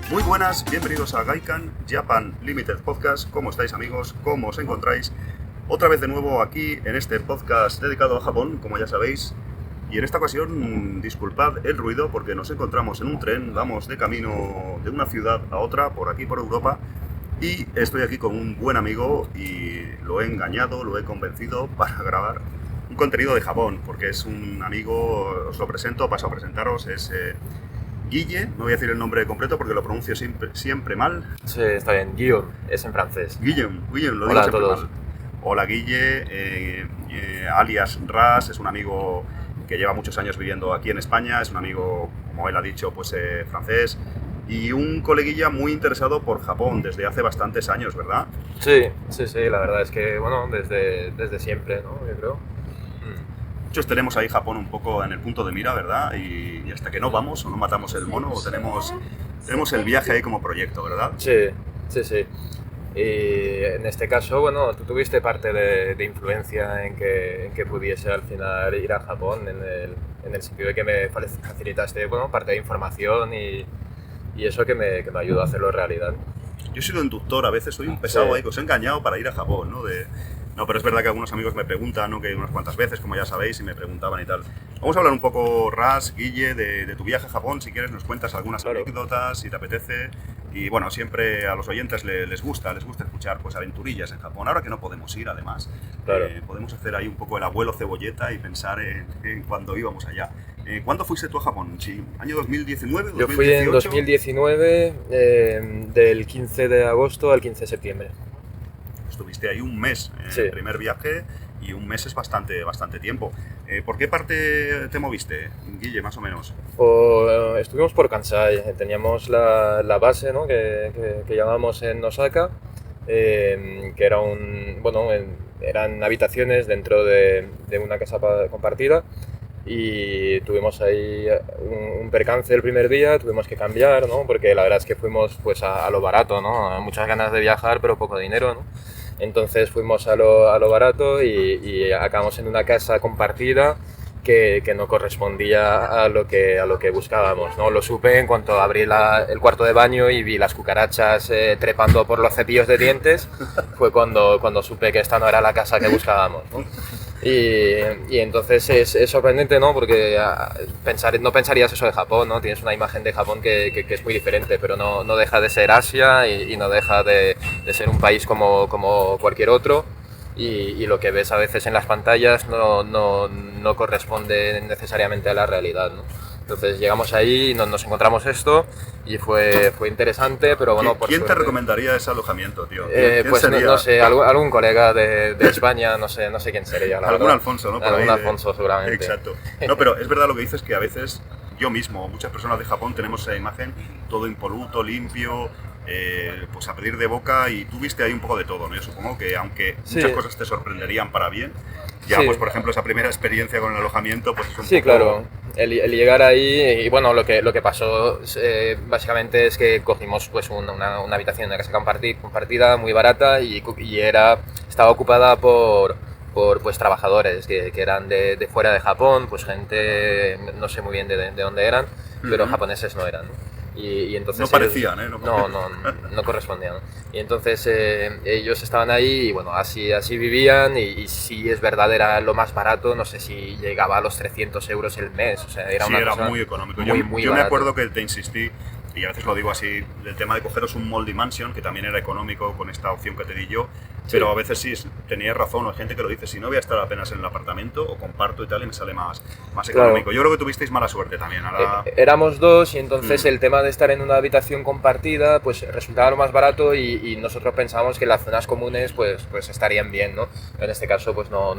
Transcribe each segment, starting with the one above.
Muy buenas, bienvenidos a Gaikan Japan Limited Podcast. ¿Cómo estáis, amigos? ¿Cómo os encontráis? Otra vez de nuevo aquí en este podcast dedicado a Japón, como ya sabéis. Y en esta ocasión, disculpad el ruido porque nos encontramos en un tren, vamos de camino de una ciudad a otra, por aquí por Europa. Y estoy aquí con un buen amigo y lo he engañado, lo he convencido para grabar un contenido de Japón, porque es un amigo, os lo presento, paso a presentaros, es Guille, no voy a decir el nombre completo porque lo pronuncio siempre mal. Sí, está bien. Guillaume, es en francés. Guillem, lo digo Hola a siempre todos. mal. Hola Guille, alias Ras, es un amigo que lleva muchos años viviendo aquí en España, es un amigo, como él ha dicho, pues francés, y un coleguilla muy interesado por Japón desde hace bastantes años, ¿verdad? Sí, la verdad es que, bueno, desde siempre, ¿no? Yo creo. Muchos tenemos ahí Japón un poco en el punto de mira, ¿verdad? Y hasta que no vamos o no matamos el mono, o tenemos el viaje ahí como proyecto, ¿verdad? Sí. Y en este caso, bueno, tú tuviste parte de influencia en que pudiese al final ir a Japón, en el sentido de que me facilitaste, bueno, parte de información y eso que me ayudó a hacerlo realidad. Yo he sido inductor, a veces soy un pesado Sí. ahí que os he engañado para ir a Japón, ¿no? No, pero es verdad que algunos amigos me preguntan, ¿no? Que unas cuantas veces, como ya sabéis, y me preguntaban y tal. Vamos a hablar un poco, Ras, Guille, de tu viaje a Japón. Si quieres nos cuentas algunas Claro. anécdotas, si te apetece. Y bueno, siempre a los oyentes les gusta escuchar pues aventurillas en Japón. Ahora que no podemos ir, además, Claro. podemos hacer ahí un poco el abuelo cebolleta y pensar en cuando íbamos allá. ¿Cuándo fuiste tú a Japón? Sí, ¿año 2019, 2018? Yo fui en 2019, del 15 de agosto al 15 de septiembre. Estuviste ahí un mes en Sí. el primer viaje y un mes es bastante tiempo. ¿Por qué parte te moviste, Guille, más o menos? Estuvimos por Kansai, teníamos la base, ¿no? que llamábamos en Osaka, que era eran habitaciones dentro de una casa compartida y tuvimos ahí un percance el primer día, tuvimos que cambiar, ¿no? Porque la verdad es que fuimos pues a lo barato, ¿no? Muchas ganas de viajar pero poco dinero, ¿no? Entonces fuimos a lo barato y acabamos en una casa compartida que no correspondía a lo que buscábamos, ¿no? Lo supe en cuanto abrí el cuarto de baño y vi las cucarachas trepando por los cepillos de dientes. Fue cuando supe que esta no era la casa que buscábamos, ¿no? Y entonces es sorprendente, ¿no? Porque no pensarías eso de Japón, ¿no? Tienes una imagen de Japón que es muy diferente, pero no deja de ser Asia y no deja de ser un país como cualquier otro. Y lo que ves a veces en las pantallas no corresponde necesariamente a la realidad, ¿no? Entonces llegamos ahí y nos encontramos esto y fue interesante, pero bueno, por ¿Quién te suerte, recomendaría ese alojamiento, tío? ¿Quién pues sería? no sé, algún colega de España, no sé quién sería, la Algún verdad. Alfonso, ¿no? Por Algún ahí Alfonso, seguramente. Exacto. No, pero es verdad lo que dices, que a veces yo mismo, muchas personas de Japón tenemos esa imagen, todo impoluto, limpio, pues a pedir de boca, y tú viste ahí un poco de todo, ¿no? Yo supongo que aunque Sí. muchas cosas te sorprenderían para bien, ya Sí. pues por ejemplo esa primera experiencia con el alojamiento, pues es un Sí, poco... claro. El llegar ahí y bueno, lo que pasó básicamente es que cogimos pues una habitación en una casa compartida muy barata y estaba ocupada por pues trabajadores que eran de fuera de Japón, pues gente, no sé muy bien de dónde eran, pero Ujú. japoneses no eran, ¿no? Y entonces No parecían, ¿eh? no correspondían, ¿no? Y entonces ellos estaban ahí y bueno, así vivían y sí, es verdad, era lo más barato, no sé si llegaba a los 300 euros el mes, o sea, era Sí, una era cosa muy económico. muy Yo me barato. acuerdo que te insistí, y a veces lo digo así, del tema de cogeros un Moldy Mansion, que también era económico con esta opción que te di yo, pero a veces sí, tenías razón, o hay gente que lo dice, si no voy a estar apenas en el apartamento, o comparto y tal, y me sale más Claro. económico. Yo creo que tuvisteis mala suerte también. Ahora... Éramos dos y entonces el tema de estar en una habitación compartida pues resultaba lo más barato y nosotros pensábamos que las zonas comunes pues estarían bien, ¿no? En este caso pues no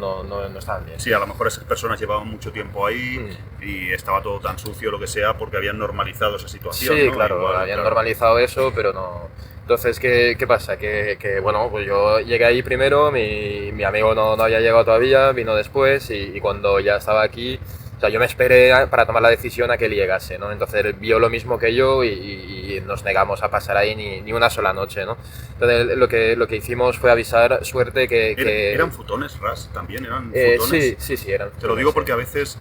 estaban bien. Sí, a lo mejor esas personas llevaban mucho tiempo ahí y estaba todo tan sucio, lo que sea, porque habían normalizado esa situación. Sí, ¿no? claro, Igual, habían claro. normalizado eso, pero no. Entonces, ¿qué pasa? Que bueno, pues yo llegué ahí primero, mi amigo no había llegado todavía, vino después y cuando ya estaba aquí, o sea, yo me esperé para tomar la decisión a que él llegase, ¿no? Entonces él vio lo mismo que yo y y nos negamos a pasar ahí ni una sola noche, ¿no? Entonces lo que hicimos fue avisar, suerte que... ¿Eran futones, Ras? ¿También eran futones? Sí, eran futones. Te lo digo porque sí. a veces,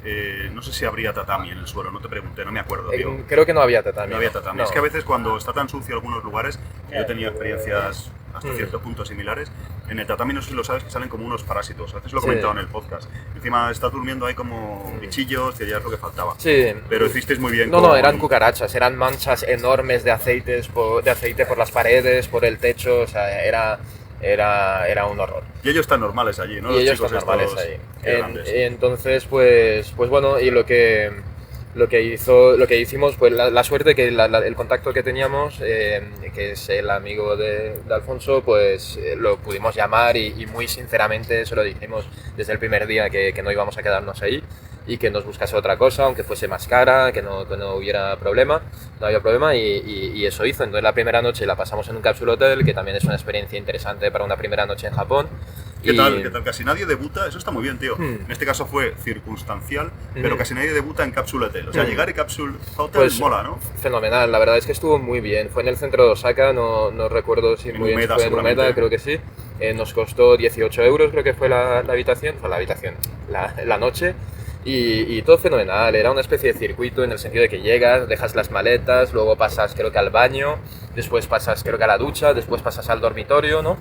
no sé si habría tatami en el suelo, no te pregunté, no me acuerdo, tío. Creo que no había tatami. No había tatami. No. Es que a veces cuando está tan sucio algunos lugares, que yo he tenido experiencias hasta cierto punto similares, en el tatami no sé si lo sabes que salen como unos parásitos, a veces lo he comentado en el podcast. Encima estás durmiendo ahí como bichillos, que ya es lo que faltaba. Sí. Pero hicisteis muy bien. No, eran cucarachas, eran manchas enormes de aceite por las paredes, por el techo, o sea, era un horror. Y ellos están normales allí, ¿no? Y Los ellos chicos están normales estos ahí. grandes. Entonces, pues bueno, y lo que hicimos, pues la suerte que el contacto que teníamos, que es el amigo de Alfonso, pues lo pudimos llamar y muy sinceramente se lo dijimos desde el primer día que no íbamos a quedarnos ahí y que nos buscase otra cosa, aunque fuese más cara, que no hubiera problema, no había problema y eso hizo. Entonces la primera noche la pasamos en un cápsula hotel, que también es una experiencia interesante para una primera noche en Japón. ¿Qué tal? Casi nadie debuta, eso está muy bien, tío. En este caso fue circunstancial, pero casi nadie debuta en Capsule Hotel. O sea, llegar a Capsule Hotel pues, mola, ¿no? Fenomenal, la verdad es que estuvo muy bien. Fue en el centro de Osaka, no recuerdo si muy bien fue en Umeda, creo que sí. Nos costó 18 euros, creo que fue la habitación, la noche. Y todo fenomenal, era una especie de circuito en el sentido de que llegas, dejas las maletas, luego pasas creo que al baño, después pasas creo que a la ducha, después pasas al dormitorio, ¿no?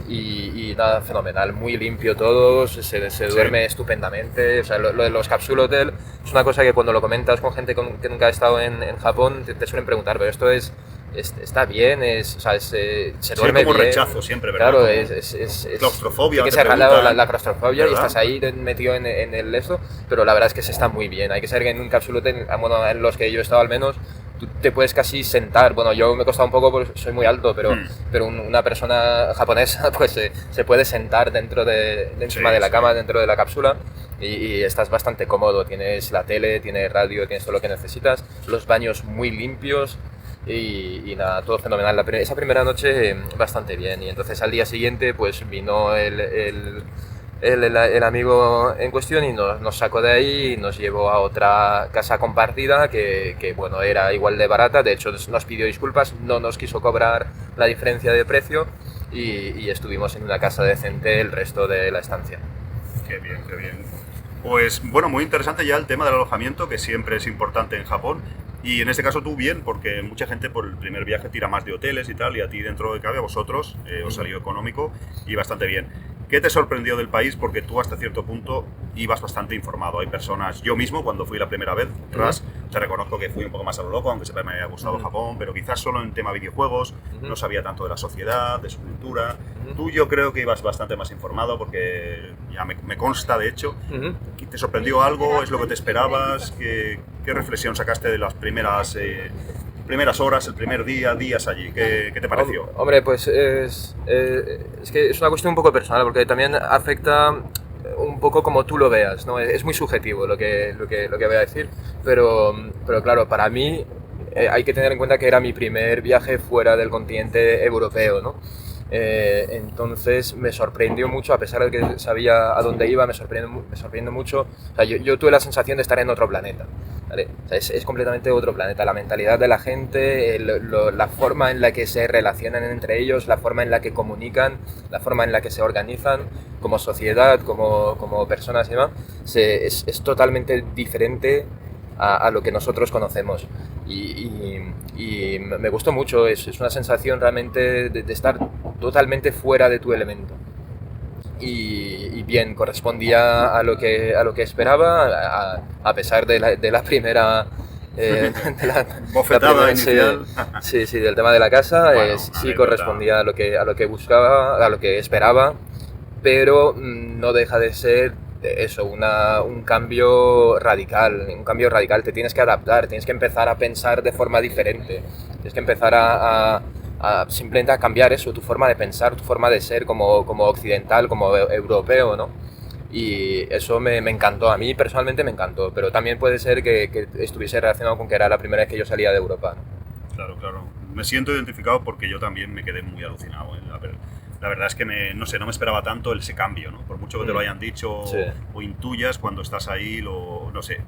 Y nada, fenomenal, muy limpio todo, se duerme estupendamente. O sea, lo de los capsule hotel es una cosa que cuando lo comentas con gente que nunca ha estado en Japón te suelen preguntar, pero esto está bien, o sea, se duerme como bien. Rechazo siempre, ¿verdad? Claro, como es claustrofobia. que se ha jalado la claustrofobia, ¿verdad? Y estás ahí metido en el esto, pero la verdad es que se está muy bien. Hay que saber que en un capsule hotel, bueno, en los que yo he estado al menos, tú te puedes casi sentar. Bueno, yo me he costado un poco porque soy muy alto, pero una persona japonesa pues se puede sentar encima de la cama, dentro de la cápsula, y estás bastante cómodo. Tienes la tele, tienes radio, tienes todo lo que necesitas, los baños muy limpios. Y nada, todo fenomenal. Esa primera noche bastante bien, y entonces al día siguiente pues vino el amigo en cuestión y nos sacó de ahí y nos llevó a otra casa compartida que bueno, era igual de barata. De hecho nos pidió disculpas, no nos quiso cobrar la diferencia de precio y estuvimos en una casa decente el resto de la estancia. Qué bien, qué bien. Pues bueno, muy interesante ya el tema del alojamiento, que siempre es importante en Japón. Y en este caso tú bien, porque mucha gente por el primer viaje tira más de hoteles y tal, y a ti dentro de cabe, a vosotros, os salió económico y bastante bien. ¿Qué te sorprendió del país? Porque tú hasta cierto punto ibas bastante informado. Hay personas, yo mismo cuando fui la primera vez, te reconozco que fui un poco más a lo loco, aunque siempre me haya gustado Japón, pero quizás solo en tema videojuegos, no sabía tanto de la sociedad, de su cultura. Tú yo creo que ibas bastante más informado porque ya me consta de hecho. ¿Te sorprendió algo? ¿Es lo que te esperabas? ¿Qué reflexión sacaste de las primeras horas, el primer días allí? ¿Qué te pareció? Hombre, pues es que es una cuestión un poco personal, porque también afecta un poco como tú lo veas, ¿no? Es muy subjetivo lo que voy a decir, pero claro, para mí hay que tener en cuenta que era mi primer viaje fuera del continente europeo, ¿no? Entonces me sorprendió mucho, a pesar de que sabía a dónde iba, me sorprendió mucho. O sea, yo tuve la sensación de estar en otro planeta, ¿vale? O sea, es completamente otro planeta. La mentalidad de la gente, la forma en la que se relacionan entre ellos, la forma en la que comunican, la forma en la que se organizan como sociedad, como personas y demás, es totalmente diferente a lo que nosotros conocemos. Y me gustó mucho, es una sensación realmente de estar totalmente fuera de tu elemento. Y bien, correspondía a lo que esperaba, a pesar de la primera bofetada inicial. Sí, del tema de la casa, bueno, sí correspondía a lo que buscaba, a lo que esperaba, pero no deja de ser eso, un cambio radical. Te tienes que adaptar, tienes que empezar a pensar de forma diferente, tienes que empezar a simplemente a cambiar eso, tu forma de pensar, tu forma de ser como occidental, como europeo, ¿no? Y eso me encantó, a mí personalmente me encantó, pero también puede ser que estuviese relacionado con que era la primera vez que yo salía de Europa, ¿no? Claro. Me siento identificado porque yo también me quedé muy alucinado. La verdad es que no me esperaba tanto ese cambio, ¿no? Por mucho que te lo hayan dicho o intuyas, cuando estás ahí, no sé,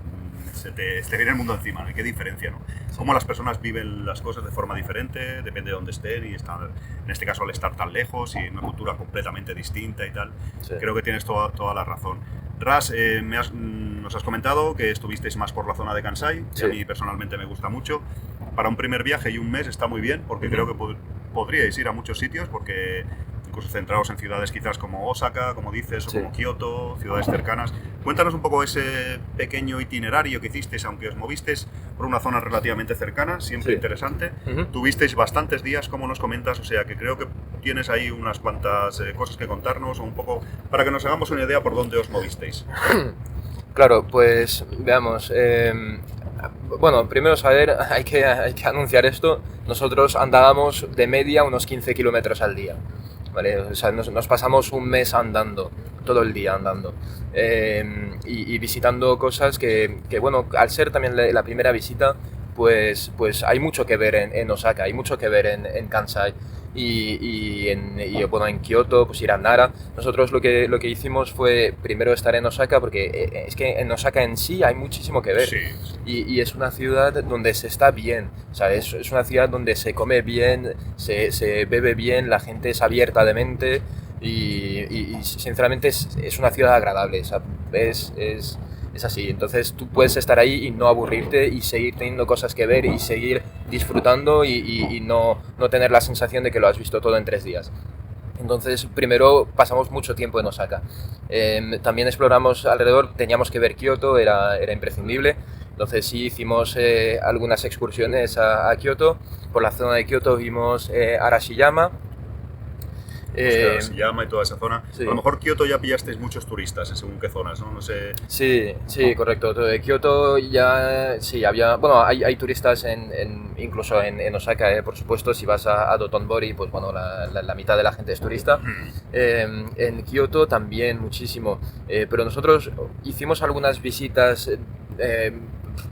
te viene el mundo encima, ¿no? ¿Y qué diferencia, no? Cómo las personas viven las cosas de forma diferente, depende de dónde estén y están, en este caso al estar tan lejos y en una cultura completamente distinta y tal. Sí. Creo que tienes toda la razón. Ras, nos has comentado que estuvisteis más por la zona de Kansai, que Sí. a mí personalmente me gusta mucho. Para un primer viaje y un mes está muy bien, porque creo que podríais ir a muchos sitios, porque incluso centrados en ciudades quizás como Osaka, como dices, o Sí. como Kioto, ciudades cercanas. Cuéntanos un poco ese pequeño itinerario que hicisteis, aunque os movisteis por una zona relativamente cercana, siempre Sí. interesante. Ujú. Tuvisteis bastantes días, como nos comentas, o sea que creo que tienes ahí unas cuantas cosas que contarnos, o un poco para que nos hagamos una idea por dónde os movisteis. Claro, pues veamos. Bueno, primero saber, hay que anunciar esto. Nosotros andábamos de media unos 15 kilómetros al día. ¿Vale? O sea, nos pasamos un mes andando, todo el día andando. Y visitando cosas que, bueno, al ser también la primera visita, pues hay mucho que ver en Osaka, hay mucho que ver en Kansai. Bueno, en Kioto, pues ir a Nara. Nosotros lo que hicimos fue primero estar en Osaka, porque es que en Osaka en sí hay muchísimo que ver. Sí. Y es una ciudad donde se está bien, o sea, es una ciudad donde se come bien, se bebe bien, la gente es abierta de mente y sinceramente es una ciudad agradable, o sea, es así. Entonces tú puedes estar ahí y no aburrirte y seguir teniendo cosas que ver y seguir disfrutando y no tener la sensación de que lo has visto todo en 3 días. Entonces, primero pasamos mucho tiempo en Osaka. También exploramos alrededor, teníamos que ver Kioto, era imprescindible. Entonces sí hicimos algunas excursiones a Kioto. Por la zona de Kioto vimos Arashiyama. Arashiyama y toda esa zona. Sí. A lo mejor Kioto ya pillasteis muchos turistas, según qué zonas, ¿no? No sé. Sí, correcto. De Kioto ya sí había, bueno, hay turistas incluso en Osaka, por supuesto. Si vas a Dotonbori, pues bueno, la mitad de la gente es turista. En Kioto también muchísimo, pero nosotros hicimos algunas visitas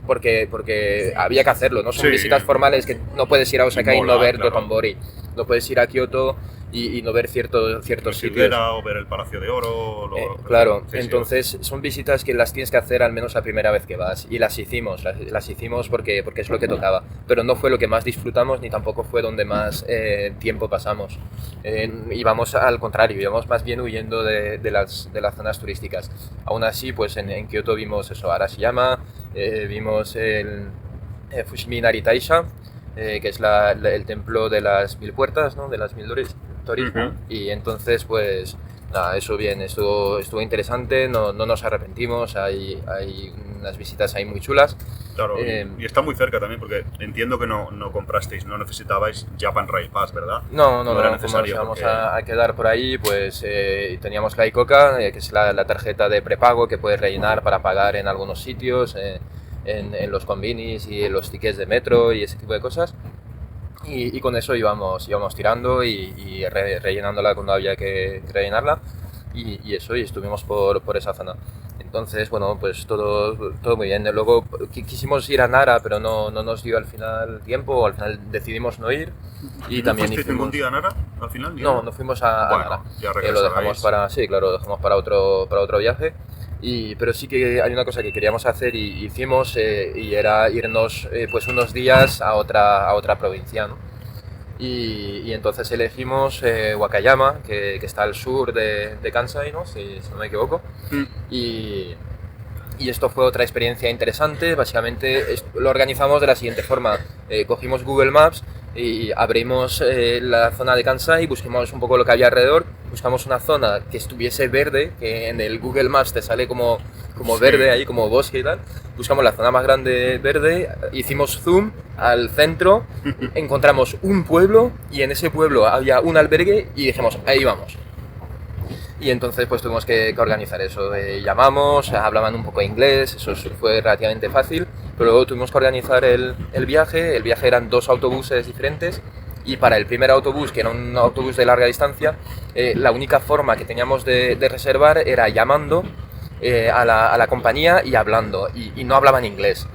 porque había que hacerlo, no son Sí. visitas formales, que no puedes ir a Osaka y Mola, no ver claro. Dotonbori, no puedes ir a Kioto y no ver ciertos sitios. O ver el Palacio de Oro. Claro, Sí, sí. entonces son visitas que las tienes que hacer al menos la primera vez que vas, y las hicimos porque es lo que tocaba, pero no fue lo que más disfrutamos ni tampoco fue donde más tiempo pasamos. Íbamos al contrario, íbamos más bien huyendo de las zonas turísticas. Aún así, pues en Kioto vimos eso, Arashiyama, vimos el Fushimi Inari Taisha, que es el templo de las 1000 puertas, ¿no? De las 1000 toris. Ujú. Y entonces, pues nada, eso bien, estuvo interesante, no nos arrepentimos, hay unas visitas ahí muy chulas. Claro, y está muy cerca también, porque entiendo que no comprasteis, no necesitabais Japan Rail Pass, ¿verdad? No, era como necesario. nos íbamos Porque- a quedar por ahí, pues teníamos la ICOCA, que es la tarjeta de prepago que puedes rellenar para pagar en algunos sitios, en los convinis y en los tickets de metro y ese tipo de cosas. Y con eso íbamos tirando y rellenándola cuando había que rellenarla, y eso, y estuvimos por esa zona. Entonces, bueno, pues todo muy bien. Luego quisimos ir a Nara, pero no nos dio al final tiempo, o al final decidimos no ir. Y ¿No también fuisteis ningún día a Nara al final? No fuimos a Bueno, Nara. ya Lo regresaréis. dejamos lo dejamos para otro viaje. Pero sí que hay una cosa que queríamos hacer y hicimos, y era irnos pues unos días a otra provincia, ¿no? Y entonces elegimos Wakayama, que está al sur de Kansai, ¿no? Si no me equivoco. Mm. Y esto fue otra experiencia interesante. Básicamente lo organizamos de la siguiente forma. Cogimos Google Maps y abrimos la zona de Kansai, buscamos un poco lo que había alrededor, buscamos una zona que estuviese verde, que en el Google Maps te sale como verde ahí, como bosque y tal. Buscamos la zona más grande verde, hicimos zoom al centro, encontramos un pueblo y en ese pueblo había un albergue y dijimos, ahí vamos. Y entonces pues tuvimos que organizar eso. Llamamos, hablaban un poco inglés, eso fue relativamente fácil, pero luego tuvimos que organizar el viaje. El viaje eran 2 autobuses diferentes, y para el primer autobús, que era un autobús de larga distancia, la única forma que teníamos de reservar era llamando a la compañía y hablando, y no hablaban inglés.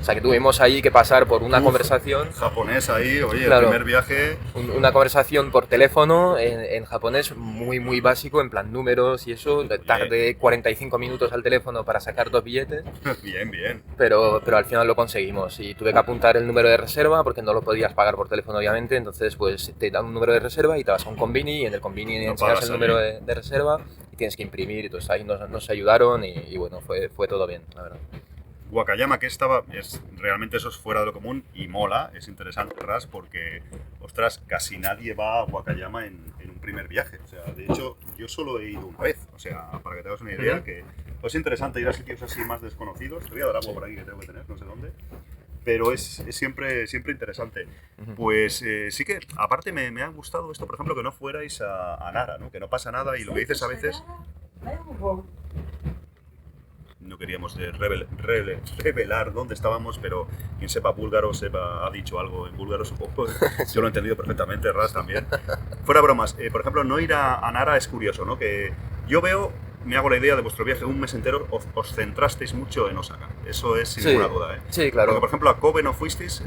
O sea, que tuvimos ahí que pasar por una conversación. Japonés ahí, oye, Claro. el primer viaje. Una conversación por teléfono en japonés muy básico, en plan números y eso. Tardé 45 minutos al teléfono para sacar 2 billetes, Bien, bien. pero al final lo conseguimos. Y tuve que apuntar el número de reserva porque no lo podías pagar por teléfono, obviamente. Entonces, pues te dan un número de reserva y te vas a un convini y en el convini enseñas pagas el número allí. de reserva y tienes que imprimir. Y entonces ahí nos ayudaron y bueno, fue todo bien, la verdad. Wakayama, que realmente eso es fuera de lo común y mola, es interesante, Ras, porque, ostras, casi nadie va a Wakayama en un primer viaje. O sea, de hecho, yo solo he ido una vez. O sea, para que te hagas una idea, que es interesante ir a sitios así más desconocidos. Te voy a dar algo por aquí que tengo que tener, no sé dónde. Pero es siempre interesante. Pues sí que, aparte, me ha gustado esto, por ejemplo, que no fuerais a Nara, ¿no? Que no pasa nada y lo que dices a veces... No queríamos revelar dónde estábamos, pero quien sepa búlgaro ha dicho algo en búlgaro, supongo. Yo lo he entendido perfectamente, Ras también. Fuera bromas, por ejemplo, no ir a Nara es curioso, ¿no? Que yo me hago la idea de vuestro viaje un mes entero, os centrasteis mucho en Osaka. Eso es sin ninguna duda, ¿eh? Sí, claro. Porque, por ejemplo, a Kobe no fuisteis.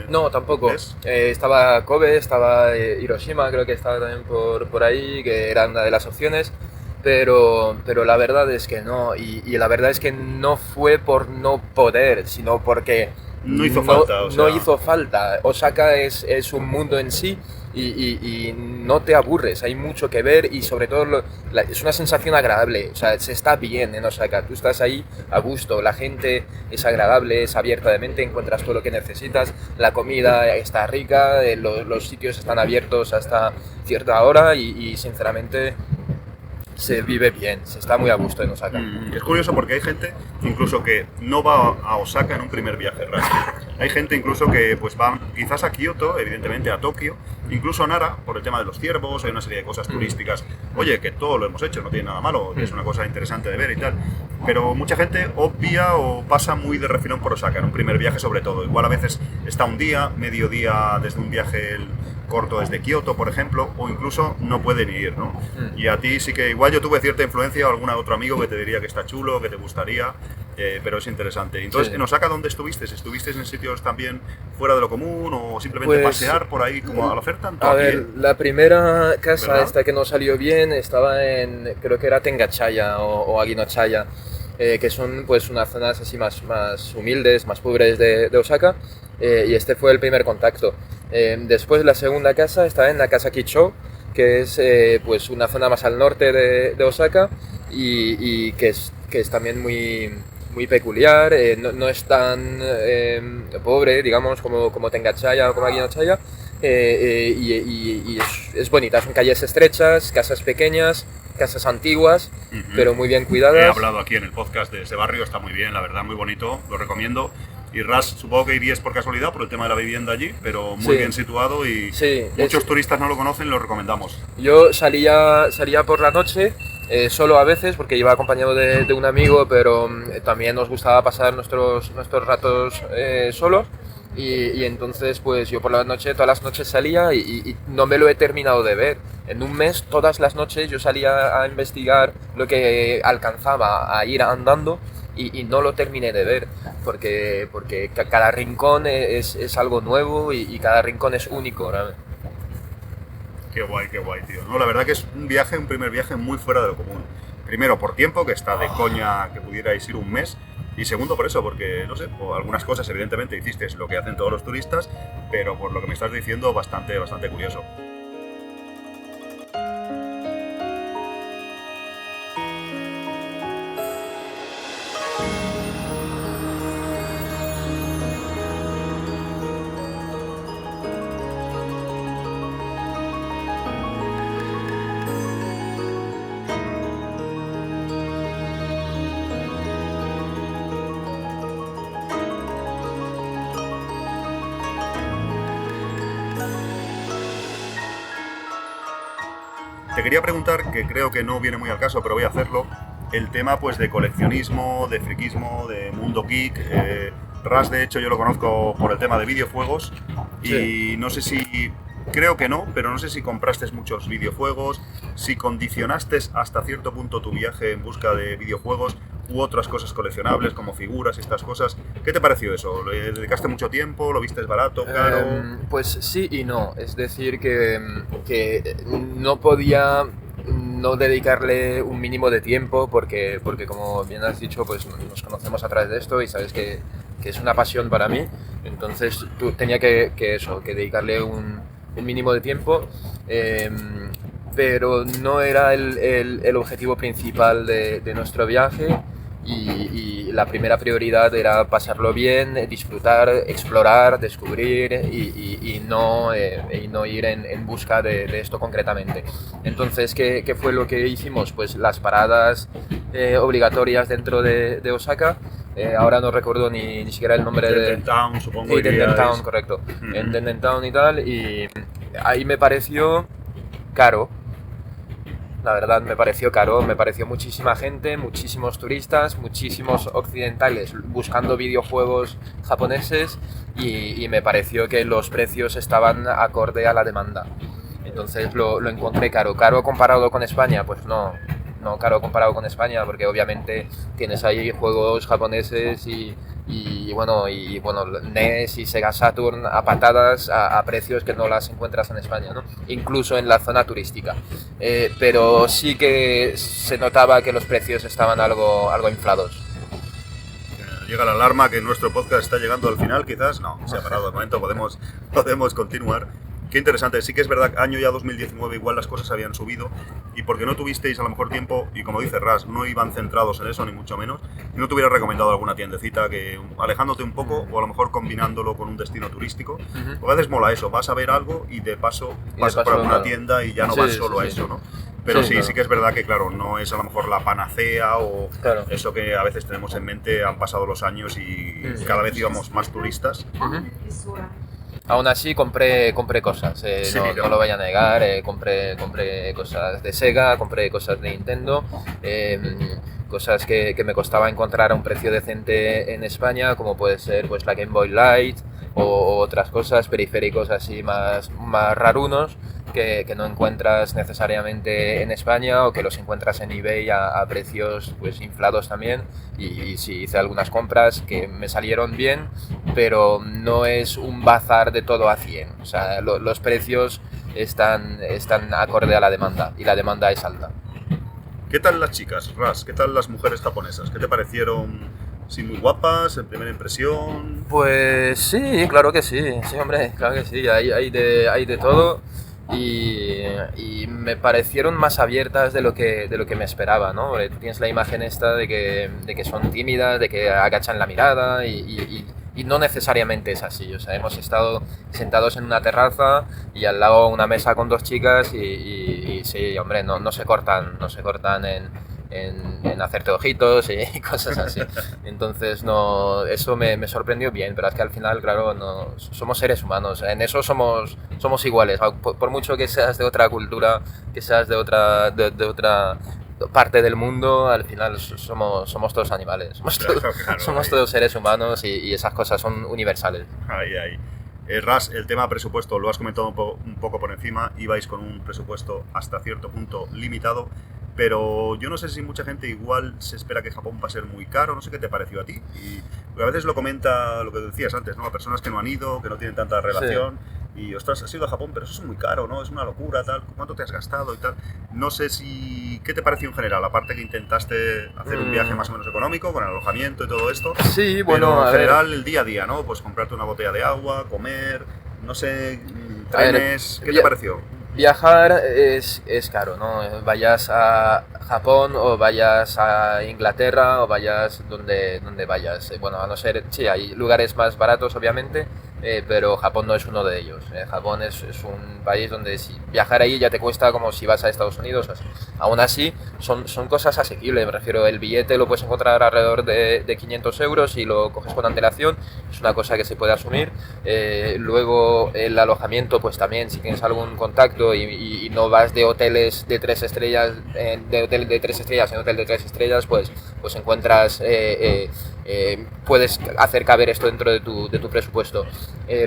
No, tampoco. Estaba Kobe, estaba Hiroshima, creo que estaba también por ahí, que era una de las opciones. Pero la verdad es que no, y la verdad es que no fue por no poder, sino porque no hizo falta. O sea... No hizo falta. Osaka es un mundo en sí y no te aburres, hay mucho que ver y sobre todo es una sensación agradable, o sea, se está bien en Osaka, tú estás ahí a gusto, la gente es agradable, es abierta de mente, encuentras todo lo que necesitas, la comida está rica, los sitios están abiertos hasta cierta hora y sinceramente... se vive bien, se está muy a gusto en Osaka. Es curioso porque hay gente incluso que no va a Osaka en un primer viaje. Hay gente incluso que pues va quizás a Kioto, evidentemente a Tokio, incluso a Nara por el tema de los ciervos, hay una serie de cosas turísticas. Oye, que todo lo hemos hecho, no tiene nada malo, es una cosa interesante de ver y tal. Pero mucha gente obvia o pasa muy de refilón por Osaka en un primer viaje sobre todo. Igual a veces está un día, medio día desde un viaje corto desde Kioto, por ejemplo, o incluso no puede ni ir, ¿no? Y a ti sí que igual yo tuve cierta influencia o algún otro amigo que te diría que está chulo, que te gustaría, pero es interesante. Entonces, ¿en Osaka dónde estuviste? ¿Estuvisteis en sitios también fuera de lo común o simplemente pues, pasear por ahí como a la oferta? A ver, la primera casa, ¿verdad? esta que no salió bien, estaba en, creo que era Tengachaya o Aginochaya, que son pues unas zonas así más humildes, más pobres de Osaka, y este fue el primer contacto. Después la segunda casa estaba en la casa Kicho, que es pues una zona más al norte de Osaka y que es también muy peculiar, no es tan pobre, digamos, como Tengachaya o como Aginochaya, y es bonita, son calles estrechas, casas pequeñas, casas antiguas, pero muy bien cuidadas. He hablado aquí en el podcast de ese barrio, está muy bien, la verdad, muy bonito, lo recomiendo. Y Ras, supongo que irías por casualidad por el tema de la vivienda allí, pero muy bien situado y muchos turistas no lo conocen, lo recomendamos. Yo salía por la noche, solo a veces, porque iba acompañado de un amigo, pero también nos gustaba pasar nuestros ratos solos. Y entonces pues yo por la noche, todas las noches salía y no me lo he terminado de ver. En un mes, todas las noches yo salía a investigar lo que alcanzaba a ir andando y no lo terminé de ver, porque cada rincón es algo nuevo y cada rincón es único, ¿verdad? Qué guay, tío. No, la verdad que es un primer viaje muy fuera de lo común. Primero por tiempo, que está de coña que pudierais ir un mes. Y segundo por eso, porque, no sé, por algunas cosas evidentemente hiciste lo que hacen todos los turistas, pero por lo que me estás diciendo, bastante curioso. Te quería preguntar, que creo que no viene muy al caso, pero voy a hacerlo, el tema pues de coleccionismo, de friquismo, de mundo geek. Ras, de hecho, yo lo conozco por el tema de videojuegos y no sé si... Creo que no, pero no sé si compraste muchos videojuegos, si condicionaste hasta cierto punto tu viaje en busca de videojuegos u otras cosas coleccionables como figuras y estas cosas. ¿Qué te pareció eso? ¿Le dedicaste mucho tiempo? ¿Lo viste barato, caro? Pues sí y no. Es decir, que no podía no dedicarle un mínimo de tiempo porque como bien has dicho, pues nos conocemos a través de esto y sabes que es una pasión para mí. Entonces tenía que dedicarle un mínimo de tiempo. Pero no era el objetivo principal de nuestro viaje y la primera prioridad era pasarlo bien, disfrutar, explorar, descubrir y no ir en busca de esto concretamente. Entonces, ¿qué fue lo que hicimos? Pues las paradas obligatorias dentro de Osaka. Ahora no recuerdo ni siquiera el nombre de... Tenten Town, supongo. Sí, Tenten Town, correcto. En Tenten Town y tal, y ahí me pareció caro. La verdad me pareció caro, me pareció muchísima gente, muchísimos turistas, muchísimos occidentales buscando videojuegos japoneses y me pareció que los precios estaban acorde a la demanda. Entonces lo encontré caro. ¿Caro comparado con España? Pues no caro comparado con España porque obviamente tienes ahí juegos japoneses y bueno, NES y Sega Saturn a patadas a precios que no las encuentras en España, ¿no? Incluso en la zona turística. Pero sí que se notaba que los precios estaban algo inflados. Llega la alarma que nuestro podcast está llegando al final, quizás. No, se ha parado de momento, podemos continuar. Qué interesante, sí que es verdad que año ya 2019 igual las cosas habían subido y porque no tuvisteis a lo mejor tiempo y como dice Ras, no iban centrados en eso ni mucho menos, y no te hubiera recomendado alguna tiendecita que alejándote un poco o a lo mejor combinándolo con un destino turístico, porque a veces mola eso, vas a ver algo y de paso pasas por alguna tienda y ya no vas solo a eso, ¿no? Pero sí que es verdad que claro, no es a lo mejor la panacea o eso que a veces tenemos en mente, han pasado los años y cada vez íbamos más turistas. Aún así compré cosas, no lo voy a negar, compré cosas de Sega, compré cosas de Nintendo, cosas que me costaba encontrar a un precio decente en España, como puede ser pues la Game Boy Light o otras cosas, periféricos así más rarunos que no encuentras necesariamente en España o que los encuentras en eBay a precios pues inflados también y sí hice algunas compras que me salieron bien, pero no es un bazar de todo a 100, o sea, los precios están acorde a la demanda y la demanda es alta. ¿Qué tal las chicas, Ras? ¿Qué tal las mujeres japonesas? ¿Qué te parecieron? ¿Sí, muy guapas, en primera impresión? Pues sí, claro que sí, hombre, claro que sí, hay de todo. Y me parecieron más abiertas de lo que me esperaba, ¿no? Tú tienes la imagen esta de que son tímidas, de que agachan la mirada y no necesariamente es así. O sea, hemos estado sentados en una terraza y al lado una mesa con dos chicas y sí, hombre, no se cortan en hacerte ojitos y cosas así. Entonces eso me sorprendió bien, pero es que al final, claro, somos seres humanos, en eso somos iguales, por mucho que seas de otra cultura, que seas de otra parte del mundo, al final somos todos animales, somos todos seres humanos y esas cosas son universales. Ras, el tema presupuesto lo has comentado un poco por encima, ibais con un presupuesto hasta cierto punto limitado, pero yo no sé si mucha gente igual se espera que Japón va a ser muy caro, no sé qué te pareció a ti. Y a veces lo comenta lo que decías antes, ¿no? A personas que no han ido, que no tienen tanta relación, y ostras, has ido a Japón, pero eso es muy caro, ¿no? Es una locura, tal, ¿cuánto te has gastado y tal? No sé ¿qué te pareció en general? Aparte que intentaste hacer un viaje más o menos económico, con alojamiento y todo esto. Sí, bueno, pero en general el día a día, ¿no? Pues comprarte una botella de agua, comer, no sé, trenes, ¿qué te pareció? Viajar es caro, ¿no? Vayas a Japón o vayas a Inglaterra o vayas donde vayas. Bueno, a no ser, sí, hay lugares más baratos obviamente, pero Japón no es uno de ellos. Japón es un país donde si viajar ahí ya te cuesta como si vas a Estados Unidos. Así. Aún así, son cosas asequibles. Me refiero, el billete lo puedes encontrar alrededor de 500 euros y lo coges con antelación. Es una cosa que se puede asumir. Luego el alojamiento, pues también, si tienes algún contacto y no vas de hoteles de 3 estrellas, de hotel de 3 estrellas en hotel de 3 estrellas, pues encuentras, puedes hacer caber esto dentro de tu presupuesto.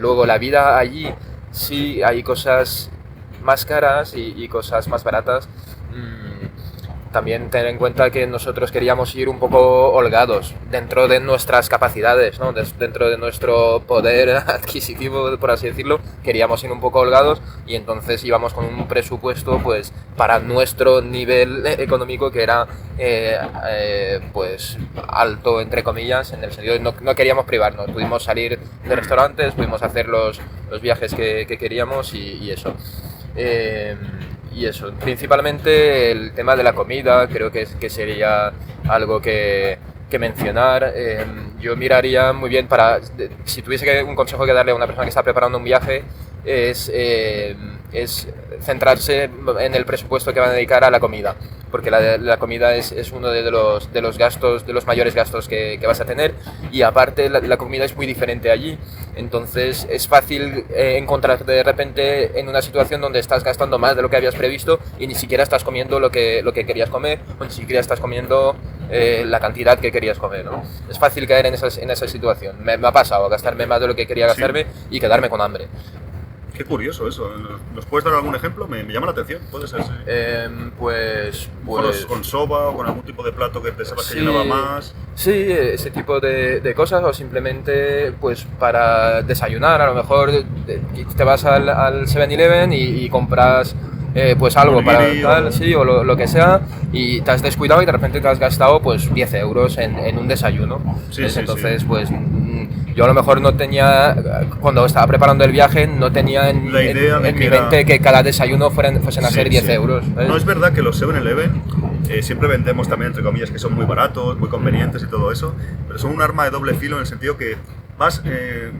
Luego la vida allí, sí hay cosas más caras y cosas más baratas. también tener en cuenta que nosotros queríamos ir un poco holgados dentro de nuestras capacidades, ¿no? Dentro de nuestro poder adquisitivo, por así decirlo, queríamos ir un poco holgados y entonces íbamos con un presupuesto pues para nuestro nivel económico que era pues alto, entre comillas, en el sentido de no queríamos privarnos, pudimos salir de restaurantes, pudimos hacer los viajes que queríamos y eso. Y eso, principalmente el tema de la comida, creo que sería algo que mencionar. Yo miraría muy bien si tuviese un consejo que darle a una persona que está preparando un viaje, es centrarse en el presupuesto que va a dedicar a la comida, porque la comida es uno de los gastos, de los mayores gastos que vas a tener, y aparte la comida es muy diferente allí, entonces es fácil encontrarte de repente en una situación donde estás gastando más de lo que habías previsto y ni siquiera estás comiendo lo que querías comer, o ni siquiera estás comiendo la cantidad que querías comer, ¿no? Es fácil caer en esa situación. Me ha pasado gastarme más de lo que quería gastarme y quedarme con hambre. Qué curioso eso. ¿Nos puedes dar algún ejemplo? Me llama la atención. ¿Puede ser? Sí. Pues con soba o con algún tipo de plato que pensabas que llenaba más. Sí, ese tipo de cosas, o simplemente pues para desayunar. A lo mejor te vas al 7-Eleven y compras pues algo para tal, sí, o lo que sea, y te has descuidado y de repente te has gastado pues 10 euros en un desayuno. Entonces, pues yo a lo mejor no tenía, cuando estaba preparando el viaje, no tenía en mi mente que cada desayuno fuesen a ser 10 euros. ¿Sabes? No, es verdad que los 7-Eleven siempre vendemos también, entre comillas, que son muy baratos, muy convenientes y todo eso, pero son un arma de doble filo en el sentido que vas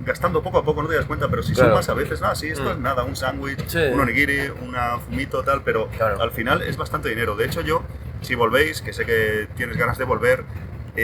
gastando poco a poco, no te das cuenta, pero si sumas a veces, esto es nada, un sándwich, un onigiri, una fumito, tal, pero al final es bastante dinero. De hecho, yo, si volvéis, que sé que tienes ganas de volver,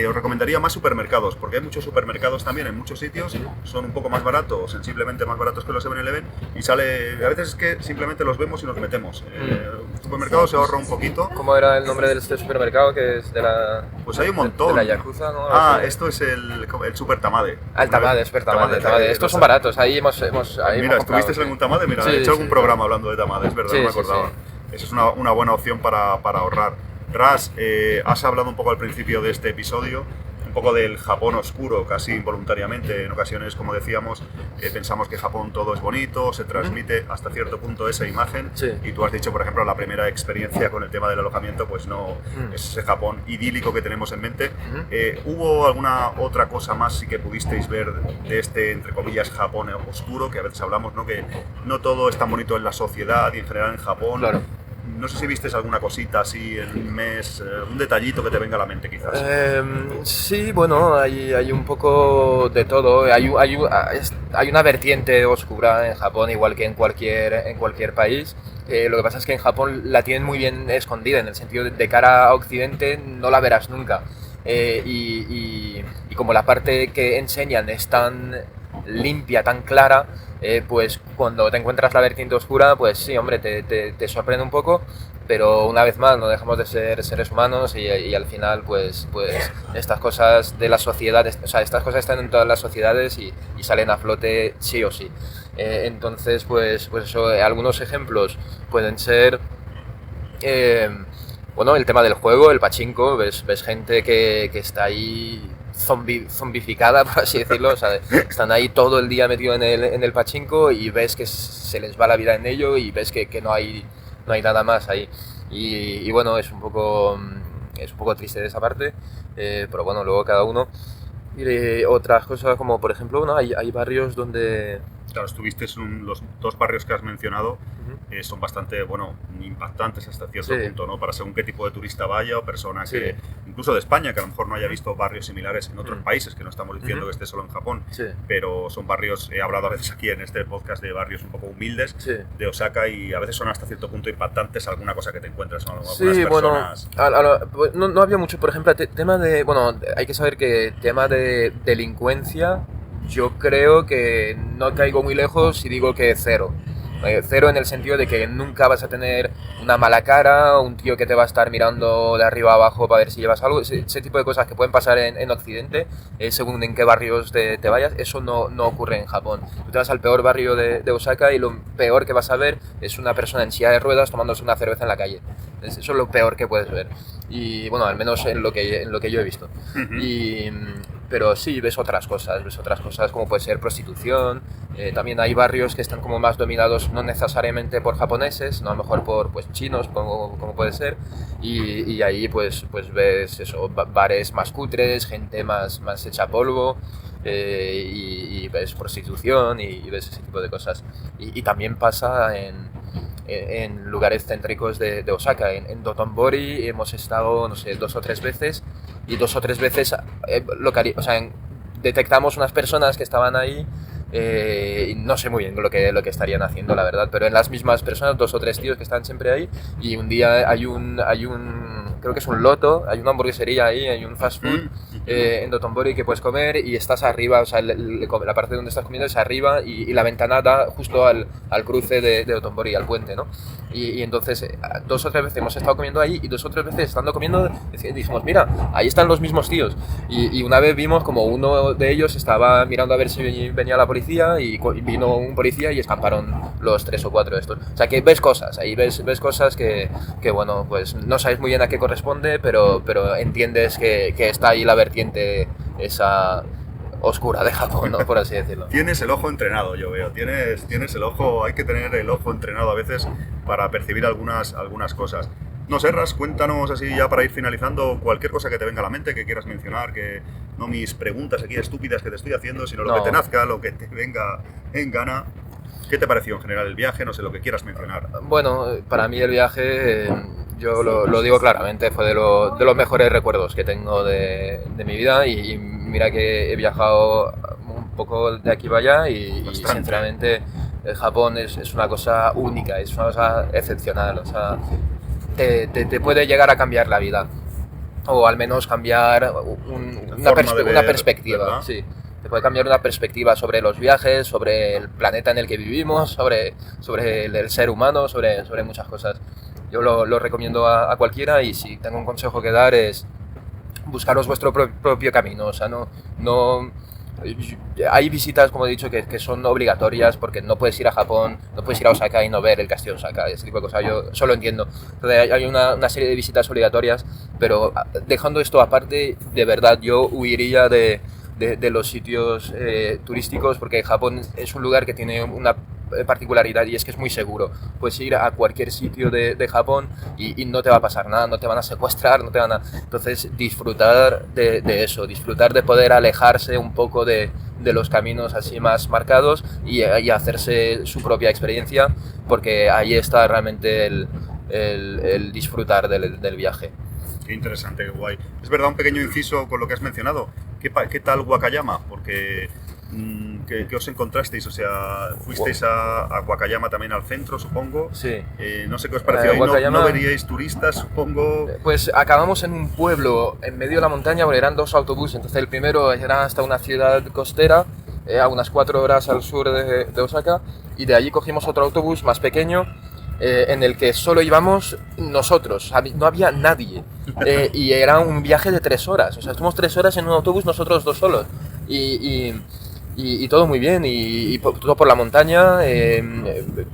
os recomendaría más supermercados, porque hay muchos supermercados también en muchos sitios, son un poco más baratos, sensiblemente más baratos que los 7-Eleven, y a veces es que simplemente los vemos y nos metemos. El supermercado se ahorra un poquito. ¿Cómo era el nombre de este supermercado que es de la... Pues hay un montón. De la Yakuza, ¿no? Esto es el Super Tamade. El Tamade, Super Tamade. Estos son baratos, ahí hemos mira, ¿estuviste en algún Tamade? Mira, he hecho algún programa hablando de Tamade, es verdad, no me acordaba. Esa es una buena opción para ahorrar. Ras, has hablado un poco al principio de este episodio, un poco del Japón oscuro, casi involuntariamente. En ocasiones, como decíamos, pensamos que Japón todo es bonito, se transmite hasta cierto punto esa imagen. Y tú has dicho, por ejemplo, la primera experiencia con el tema del alojamiento, pues no es ese Japón idílico que tenemos en mente. ¿Hubo alguna otra cosa más sí que pudisteis ver de este, entre comillas, Japón oscuro, que a veces hablamos, ¿no? Que no todo es tan bonito en la sociedad y en general en Japón? Claro. No sé si viste alguna cosita así en un mes, un detallito que te venga a la mente quizás. Sí, bueno, hay un poco de todo. Hay una vertiente oscura en Japón, igual que en cualquier país. Lo que pasa es que en Japón la tienen muy bien escondida, en el sentido de cara a Occidente no la verás nunca. Y como la parte que enseñan es tan limpia, tan clara, pues cuando te encuentras la vertiente oscura, pues sí, hombre, te sorprende un poco, pero una vez más no dejamos de ser seres humanos y al final pues estas cosas de la sociedad, o sea, estas cosas están en todas las sociedades y salen a flote sí o sí. Entonces, pues eso, algunos ejemplos pueden ser... bueno, el tema del juego, el pachinko, ves gente que está ahí zombificada, por así decirlo, o sea, están ahí todo el día metidos en el pachinko y ves que se les va la vida en ello y ves que no hay nada más ahí. Y bueno, es un poco triste de esa parte, pero bueno, luego cada uno. Y otras cosas como, por ejemplo, ¿no? hay barrios donde... Claro, estuviste en los dos barrios que has mencionado, son bastante, impactantes hasta cierto punto, ¿no? Para según qué tipo de turista vaya o persona que, incluso de España, que a lo mejor no haya visto barrios similares en otros países, que no estamos diciendo que esté solo en Japón, pero son barrios, he hablado a veces aquí en este podcast de barrios un poco humildes de Osaka y a veces son hasta cierto punto impactantes alguna cosa que te encuentras, ¿no? Algunas personas... Bueno, no había mucho, por ejemplo, tema de, bueno, hay que saber que tema de delincuencia, yo creo que no caigo muy lejos si digo que cero. Cero en el sentido de que nunca vas a tener una mala cara, un tío que te va a estar mirando de arriba a abajo para ver si llevas algo. Ese tipo de cosas que pueden pasar en Occidente, según en qué barrios te vayas, eso no ocurre en Japón. Tú te vas al peor barrio de Osaka y lo peor que vas a ver es una persona en silla de ruedas tomándose una cerveza en la calle. Eso es lo peor que puedes ver. Y bueno, al menos en lo que yo he visto. Pero sí, ves otras cosas como puede ser prostitución. También hay barrios que están como más dominados no necesariamente por japoneses, sino a lo mejor por pues, chinos, como puede ser. Y ahí pues ves eso, bares más cutres, gente más hecha polvo. Y ves prostitución y ves ese tipo de cosas. Y también pasa en lugares céntricos de Osaka. En Dotonbori hemos estado, no sé, 2 o 3 veces, y 2 o 3 veces detectamos unas personas que estaban ahí, y no sé muy bien lo que estarían haciendo, la verdad, pero en las mismas personas, 2 o 3 tíos que están siempre ahí, y un día hay un creo que es un loto, hay una hamburguesería ahí, hay un fast food en Dotonbori que puedes comer y estás arriba, o sea, la parte donde estás comiendo es arriba y la ventana da justo al cruce de Dotonbori, al puente, ¿no? Y entonces 2 o 3 veces hemos estado comiendo ahí y 2 o 3 veces estando comiendo dijimos, mira, ahí están los mismos tíos. Y una vez vimos como uno de ellos estaba mirando a ver si venía la policía y vino un policía y escaparon los 3 o 4 de estos. O sea que ves cosas, ahí ves cosas que bueno, pues no sabes muy bien a qué corresponde, pero entiendes que está ahí la vertiente esa oscura de Japón, ¿no? Por así decirlo. Tienes el ojo entrenado, yo veo. Tienes el ojo, hay que tener el ojo entrenado a veces para percibir algunas cosas. No sé, Ras, cuéntanos así ya para ir finalizando cualquier cosa que te venga a la mente, que quieras mencionar, que no mis preguntas aquí estúpidas que te estoy haciendo, sino lo que te nazca, lo que te venga en gana. ¿Qué te pareció en general el viaje? No sé, lo que quieras mencionar. Bueno, para mí el viaje, yo lo digo claramente, fue de los mejores recuerdos que tengo de mi vida, y mira que he viajado un poco de aquí para allá y sinceramente Japón es una cosa única, es una cosa excepcional, o sea, te puede llegar a cambiar la vida, o al menos cambiar una perspectiva, ¿verdad? Sí. Te puede cambiar una perspectiva sobre los viajes, sobre el planeta en el que vivimos, sobre el ser humano, sobre muchas cosas. Yo lo recomiendo a cualquiera, y si tengo un consejo que dar es buscaros vuestro propio camino. O sea, no hay visitas, como he dicho, que son obligatorias, porque no puedes ir a Japón, no puedes ir a Osaka y no ver el castillo de Osaka, ese tipo de cosas. Yo solo entiendo. Entonces, hay una serie de visitas obligatorias, pero dejando esto aparte, de verdad, yo huiría de los sitios turísticos, porque Japón es un lugar que tiene una particularidad, y es que es muy seguro. Puedes ir a cualquier sitio de Japón y no te va a pasar nada, no te van a secuestrar, no te van a... Entonces, disfrutar de eso, disfrutar de poder alejarse un poco de los caminos así más marcados y hacerse su propia experiencia, porque ahí está realmente el disfrutar del viaje. Qué interesante, qué guay. Es verdad, un pequeño inciso con lo que has mencionado. ¿Qué tal Wakayama? Porque ¿qué os encontrasteis? O sea, fuisteis a Wakayama también, al centro, supongo. Sí. No sé qué os pareció ahí. Wakayama, ¿No veríais turistas, supongo? Pues acabamos en un pueblo en medio de la montaña, porque eran 2 autobuses. Entonces el primero era hasta una ciudad costera, a unas 4 horas al sur de Osaka, y de allí cogimos otro autobús más pequeño, en el que solo íbamos nosotros, no había nadie, y era un viaje de 3 horas, o sea, estuvimos 3 horas en un autobús nosotros 2 solos, y todo muy bien, y todo por la montaña,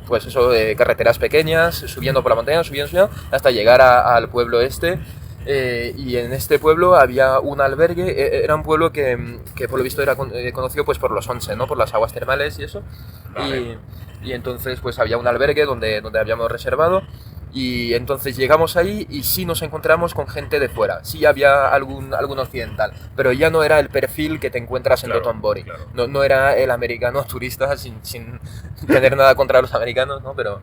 pues eso, carreteras pequeñas, subiendo por la montaña, subiendo, hasta llegar al pueblo este. Y en este pueblo había un albergue, era un pueblo que por lo visto era conocido pues por los onsen, ¿no? Por las aguas termales y eso. Vale. Y entonces pues había un albergue donde habíamos reservado, y entonces llegamos ahí y sí nos encontramos con gente de fuera, sí había algún occidental, pero ya no era el perfil que te encuentras en Dotonbori, claro. No era el americano turista, sin tener nada contra los americanos, ¿no? Pero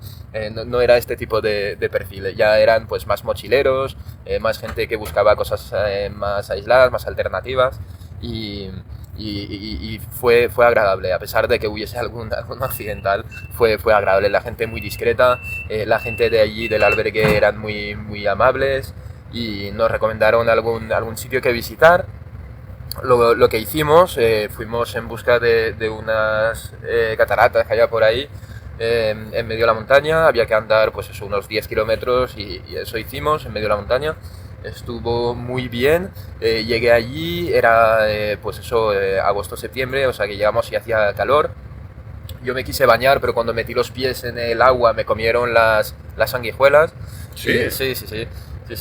no era este tipo de perfil, ya eran pues más mochileros, más gente que buscaba cosas más aisladas, más alternativas, y fue agradable, a pesar de que hubiese algún occidental, fue agradable, la gente muy discreta, la gente de allí del albergue eran muy amables, y nos recomendaron algún sitio que visitar. Lo que hicimos, fuimos en busca de unas cataratas que había por ahí, en medio de la montaña, había que andar pues eso, unos 10 kilómetros y eso hicimos en medio de la montaña. Estuvo muy bien, llegué allí, era pues eso, agosto-septiembre, o sea que llegamos y hacía calor. Yo me quise bañar, pero cuando metí los pies en el agua me comieron las sanguijuelas. Sí.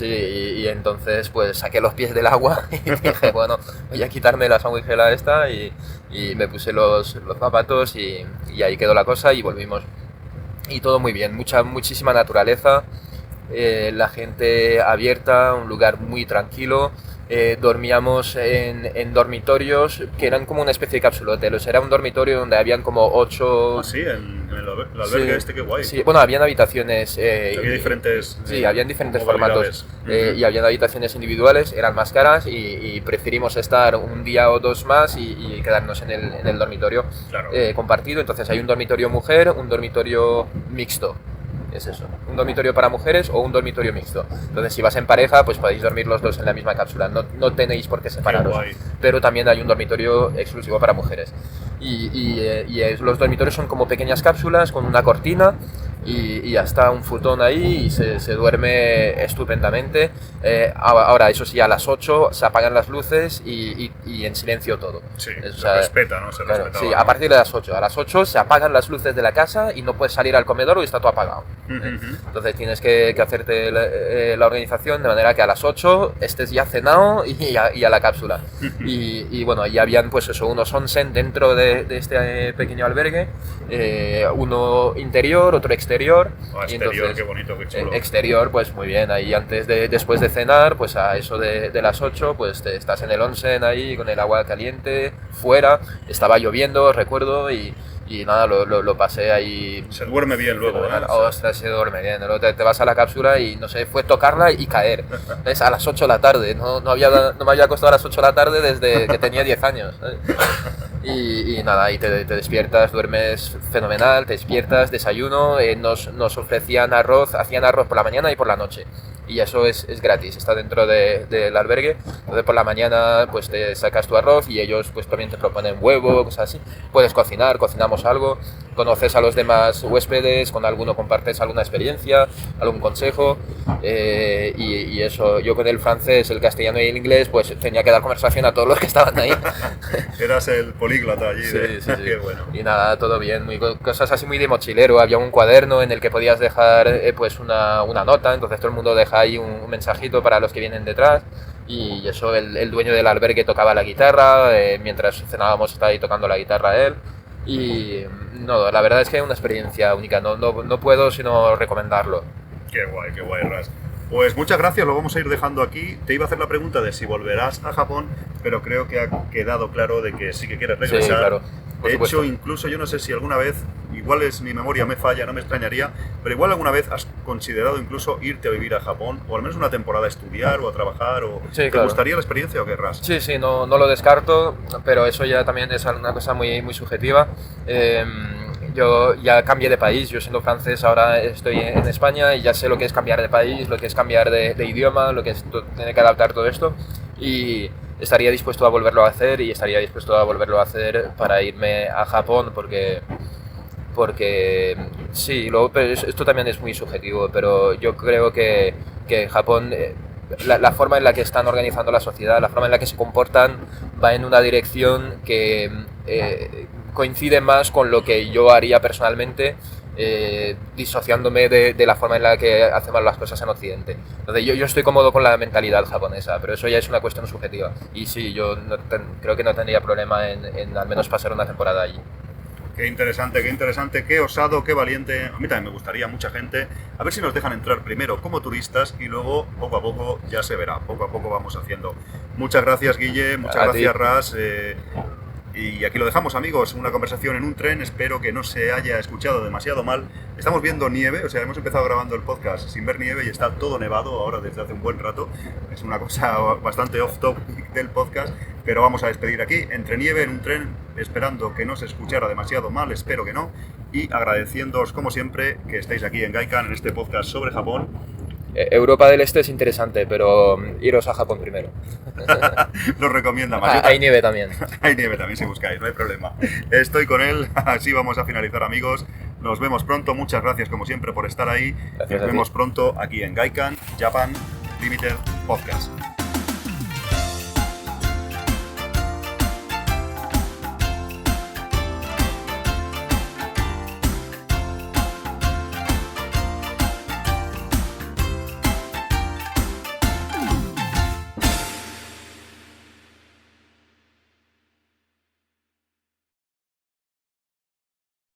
Y entonces pues saqué los pies del agua y dije, bueno, voy a quitarme la sanguijuela esta y me puse los zapatos y ahí quedó la cosa y volvimos. Y todo muy bien, muchísima naturaleza, la gente abierta, un lugar muy tranquilo. Dormíamos en dormitorios que eran como una especie de cápsula hotel, o sea, era un dormitorio donde habían como 8... Ah, sí, en el albergue Sí, qué guay. sí, bueno, habían habitaciones... Había diferentes... Sí, habían diferentes formatos y habían habitaciones individuales, eran más caras y preferimos estar un día o dos más y quedarnos en el dormitorio Claro. compartido. Entonces hay un dormitorio mujer, un dormitorio mixto. Es eso, un dormitorio para mujeres o un dormitorio mixto. Entonces si vas en pareja pues podéis dormir los dos en la misma cápsula, no tenéis por qué separaros. Qué guay. Pero también hay un dormitorio exclusivo para mujeres. Los dormitorios son como pequeñas cápsulas con una cortina y ya está un futón ahí y se duerme estupendamente. Ahora, eso sí, a las 8 se apagan las luces y en silencio todo. Sí, O se sea, respeta, ¿no? Se claro, respetaba, sí, ¿no? a partir de las 8. A las 8 se apagan las luces de la casa y no puedes salir al comedor o está todo apagado. Entonces tienes que hacerte la organización de manera que a las 8 estés ya cenado y a la cápsula. Y bueno, ya habían pues eso, unos onsen dentro de este pequeño albergue, uno interior, otro exterior. Oh, Y exterior, entonces, qué bonito, qué chulo. exterior, pues muy bien, ahí después de cenar, pues a eso de las 8, pues estás en el onsen ahí con el agua caliente, fuera, estaba lloviendo, recuerdo, y nada, lo pasé ahí. Se duerme bien luego, ¿eh? Ostras, se duerme bien. Luego te vas a la cápsula y no sé, fue tocarla y caer. Es a las 8 de la tarde. No me había acostado a las 8 de la tarde desde que tenía 10 años. ¿sabes? Y nada, ahí te despiertas, duermes fenomenal, te despiertas, desayuno. Nos ofrecían arroz, hacían arroz por la mañana y por la noche. Y eso es gratis, está dentro del albergue. Entonces por la mañana pues te sacas tu arroz y ellos pues también te proponen huevo, cosas así. Puedes cocinamos algo, conoces a los demás huéspedes, con alguno compartes alguna experiencia, algún consejo. Y eso, yo con el francés, el castellano y el inglés pues tenía que dar conversación a todos los que estaban ahí. Eras el políglota allí. Sí. Qué bueno. Y nada, todo bien, cosas así muy de mochilero. Había un cuaderno en el que podías dejar pues una nota, entonces todo el mundo deja ahí un mensajito para los que vienen detrás. Y eso, el dueño del albergue tocaba la guitarra, mientras cenábamos estaba ahí tocando la guitarra él. Y no, la verdad es que es una experiencia única, no puedo sino recomendarlo. Qué guay, Ras. Pues muchas gracias, lo vamos a ir dejando aquí. Te iba a hacer la pregunta de si volverás a Japón, pero creo que ha quedado claro de que sí que quieres regresar. Sí, claro. De hecho, incluso yo no sé si alguna vez, igual mi memoria me falla, no me extrañaría, pero igual alguna vez has considerado incluso irte a vivir a Japón, o al menos una temporada a estudiar o a trabajar, o Sí, ¿te claro. gustaría la experiencia o qué, Ras? Sí, no lo descarto, pero eso ya también es una cosa muy, muy subjetiva. Yo ya cambié de país, yo siendo francés ahora estoy en España y ya sé lo que es cambiar de país, lo que es cambiar de idioma, lo que es tener que adaptar todo esto y estaría dispuesto a volverlo a hacer y estaría dispuesto a volverlo a hacer para irme a Japón porque sí, pero esto también es muy subjetivo, pero yo creo que Japón, la forma en la que están organizando la sociedad, la forma en la que se comportan va en una dirección que coincide más con lo que yo haría personalmente, disociándome de la forma en la que hacemos las cosas en Occidente. Entonces yo estoy cómodo con la mentalidad japonesa, pero eso ya es una cuestión subjetiva. Y sí, yo creo que no tendría problema en al menos pasar una temporada allí. Qué interesante, qué osado, qué valiente. A mí también me gustaría, mucha gente. A ver si nos dejan entrar primero como turistas y luego, poco a poco, ya se verá. Poco a poco vamos haciendo. Muchas gracias, Guille. Muchas gracias, Ras. Y aquí lo dejamos, amigos, una conversación en un tren, espero que no se haya escuchado demasiado mal. Estamos viendo nieve, o sea, hemos empezado grabando el podcast sin ver nieve y está todo nevado ahora desde hace un buen rato. Es una cosa bastante off-topic del podcast, pero vamos a despedir aquí, entre nieve, en un tren, esperando que no se escuchara demasiado mal, espero que no, y agradeciéndoos, como siempre, que estéis aquí en Gaikan, en este podcast sobre Japón. Europa del Este es interesante, pero iros a Japón primero. Lo recomienda más. Hay nieve también. Hay nieve también si buscáis, no hay problema. Estoy con él, así vamos a finalizar, amigos. Nos vemos pronto. Muchas gracias, como siempre, por estar ahí. Gracias Nos vemos pronto aquí en Gaikan Japan Limited Podcast.